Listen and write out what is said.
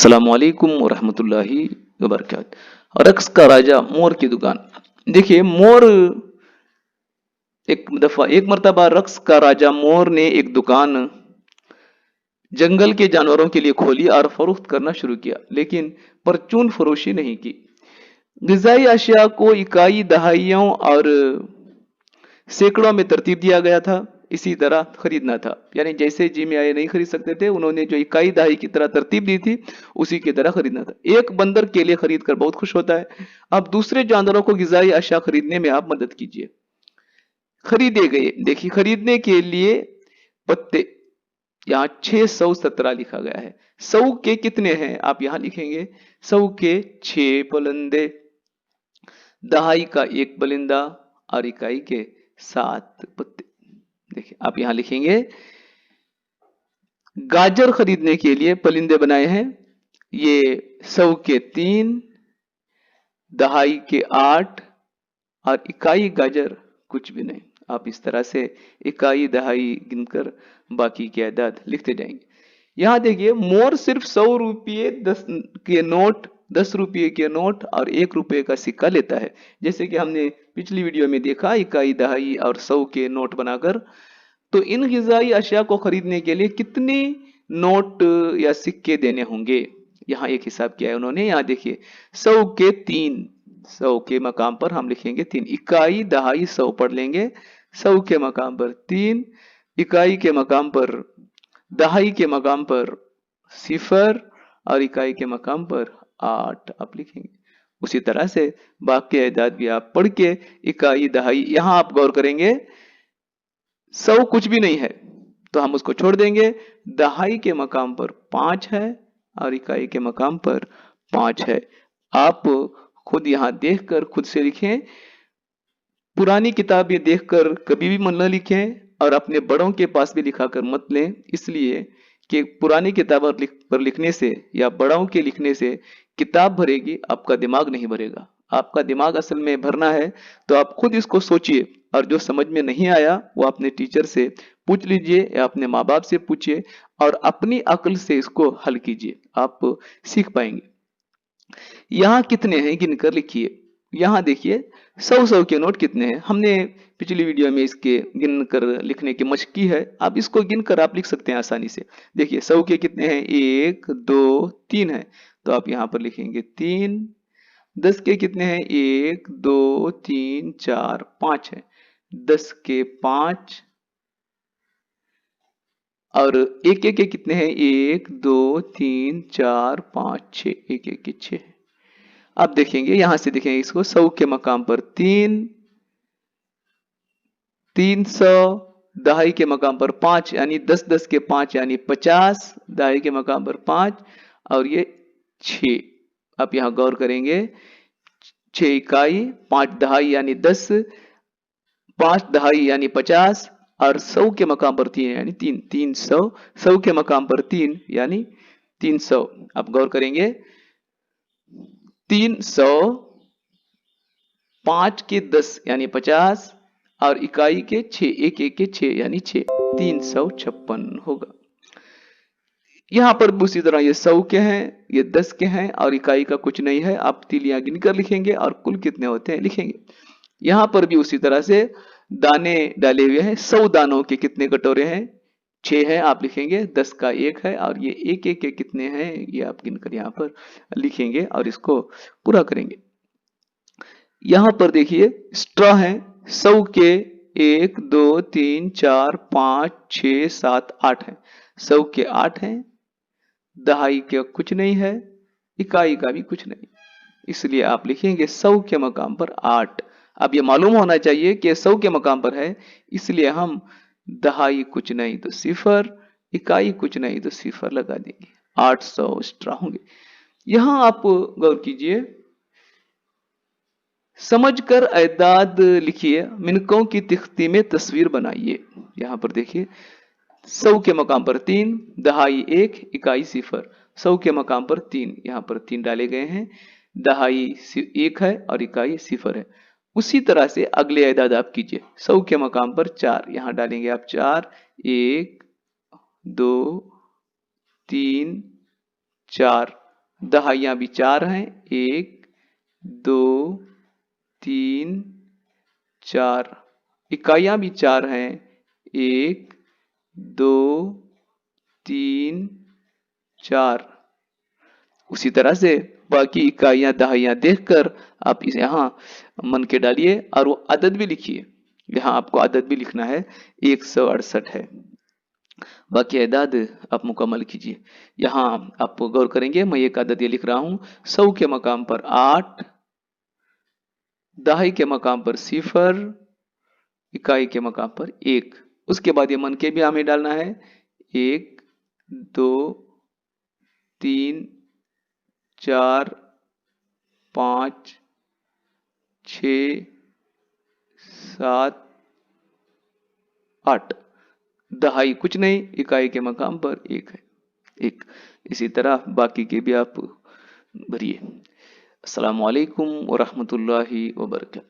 अस्सलामुअलैकुम वरहमतुल्लाहि वबरकात। रक्स का राजा मोर की दुकान। देखिए मोर एक मर्तबा रक्स का राजा मोर ने एक दुकान जंगल के जानवरों के लिए खोली और फरोख्त करना शुरू किया, लेकिन परचून फरोशी नहीं की। ग़िज़ाई अशिया को इकाई दहाइयों और सैकड़ों में तरतीब दिया गया था। इसी तरह खरीदना था, यानी जैसे जी में आए नहीं खरीद सकते थे, उन्होंने जो इकाई दहाई की तरह तरतीब दी थी उसी की तरह खरीदना था। एक बंदर केले खरीद कर बहुत खुश होता है। अब दूसरे जानवरों को ग़िज़ाई अशिया खरीदने में आप मदद कीजिए। खरीदे गए, देखिए खरीदने के लिए पत्ते यहाँ 617 लिखा गया है। सौ के कितने हैं आप यहाँ लिखेंगे, सौ के 6 परिंदे, दहाई का एक परिंदा और इकाई के 7 पत्ते। देखिए आप यहाँ लिखेंगे। गाजर खरीदने के लिए परिंदे बनाए हैं, ये 100 के 3, दहाई के 8 और इकाई गाजर कुछ भी नहीं। आप इस तरह से इकाई दहाई गिनकर बाकी की आदाद लिखते जाएंगे। यहाँ देखिए मोर सिर्फ 100 रुपये 10 रुपये के नोट और 1 रुपये का सिक्का लेता है। जैसे कि हमने पिछली वीडियो में देखा, इकाई दहाई और 100 के नोट बनाकर। तो इन ग़िज़ाई अशिया को खरीदने के लिए कितने नोट या सिक्के देने होंगे, यहाँ एक हिसाब किया है उन्होंने। यहाँ देखिए 100 के 3, 100 के मकाम पर हम लिखेंगे 3, इकाई दहाई 100 पढ़ लेंगे, 100 के मकाम पर 3, इकाई के मकाम पर, दहाई के मकाम पर 0 और इकाई के मकाम पर 8 आप लिखेंगे। उसी तरह से बाकी आदाद भी आप पढ़ के इकाई दहाई, यहाँ आप गौर करेंगे 100 कुछ भी नहीं है तो हम उसको छोड़ देंगे। दहाई के मकाम पर 5 है और इकाई के मकाम पर 5 है। आप खुद यहाँ देखकर खुद से लिखें। पुरानी किताबें देखकर कभी भी मन न लिखें और अपने बड़ों के पास भी लिखा कर मत लें, इसलिए कि पुरानी किताब पर लिखने से या बड़ों के लिखने से किताब भरेगी, आपका दिमाग नहीं भरेगा। आपका दिमाग असल में भरना है तो आप खुद इसको सोचिए, और जो समझ में नहीं आया वो अपने टीचर से पूछ लीजिए या अपने माँ बाप से पूछिए और अपनी अक्ल से इसको हल कीजिए, आप सीख पाएंगे। यहाँ कितने हैं गिनकर लिखिए। यहाँ देखिए 100 के नोट कितने हैं, हमने पिछली वीडियो में इसके गिनकर लिखने की मशक की है। अब इसको गिनकर आप लिख सकते हैं आसानी से। देखिए 100 के कितने हैं, 1 2 3 है, तो आप यहाँ पर लिखेंगे 3। 10 के कितने हैं, 1 2 3 4 5 है, 10 के 5। और एक एक के कितने हैं, 1 2 3 4 5 6, एक एक के 6। अब देखेंगे यहां से, देखेंगे इसको 100 के मकाम पर 3, 300, दहाई के मकाम पर 5 यानी 10 10 के 5 यानी 50, दहाई के मकाम पर 5 और ये 6। आप यहां गौर करेंगे 6 इकाई 5 दहाई यानी 10, 5 दहाई यानी 50 और 100 के मकाम पर 3 यानी 3, 300, 100 के मकाम पर 3 यानी 300। आप गौर करेंगे 300, 5 के 10 यानी 50 और इकाई के 6, एक एक के 6 यानी 6, 356 होगा। यहां पर उसी तरह ये 100 के हैं, ये 10 के हैं और इकाई का कुछ नहीं है। आप तीलियां गिनकर लिखेंगे और कुल कितने होते हैं लिखेंगे। यहां पर भी उसी तरह से दाने डाले हुए हैं। 100 दानों के कितने कटोरे हैं, 6 है, आप लिखेंगे। 10 का 1 है और ये एक एक के कितने हैं ये आप गिनकर यहाँ पर लिखेंगे और इसको पूरा करेंगे। यहां पर देखिए स्ट्रॉ है, 100 के 1 2 3 4 5 6 7 8 है, 100 के 8 हैं, दहाई के कुछ नहीं है, इकाई का भी कुछ नहीं, इसलिए आप लिखेंगे 100 के मकाम पर 8। अब ये मालूम होना चाहिए कि 100 के मकाम पर है, इसलिए हम दहाई कुछ नहीं तो 0, इकाई कुछ नहीं तो 0 लगा देंगे, 800 स्ट्रॉ होंगे। यहां आप गौर कीजिए, समझकर एदाद लिखिए, मिनकों की तिख्ती में तस्वीर बनाइए। यहां पर देखिए 100 के मकाम पर 3, दहाई 1, इकाई 0, 100 के मकाम पर 3, यहाँ पर 3 डाले गए हैं, दहाई 1 है और इकाई 0 है। उसी तरह से अगले एदाद आप कीजिए, 100 के मकाम पर 4, यहाँ डालेंगे आप 4, 1 2 3 4 दहाइयां भी 4 हैं, 1 2 3 4। इकाइयां भी 4 हैं, 1 2 3 4। उसी तरह से बाकी इकाइयां दहाइयां देखकर आप इसे यहाँ मन के डालिए और वो अदद भी लिखिए। यहाँ आपको अदद भी लिखना है, 168 है। बाकी अदाद आप मुकम्मल कीजिए। यहाँ आप गौर करेंगे, मैं एक अदद ये लिख रहा हूँ, 100 के मकाम पर 8, दहाई के मकाम पर 0, इकाई के मकाम पर 1। उसके बाद ये मन के भी हमें डालना है, 1 2 3 4 5 6 7 8। दहाई कुछ नहीं, इकाई के मकाम पर 1 है, 1। इसी तरह बाकी के भी आप भरिए। अस्सलामु अलैकुम व रहमतुल्लाहि व बरकातहू।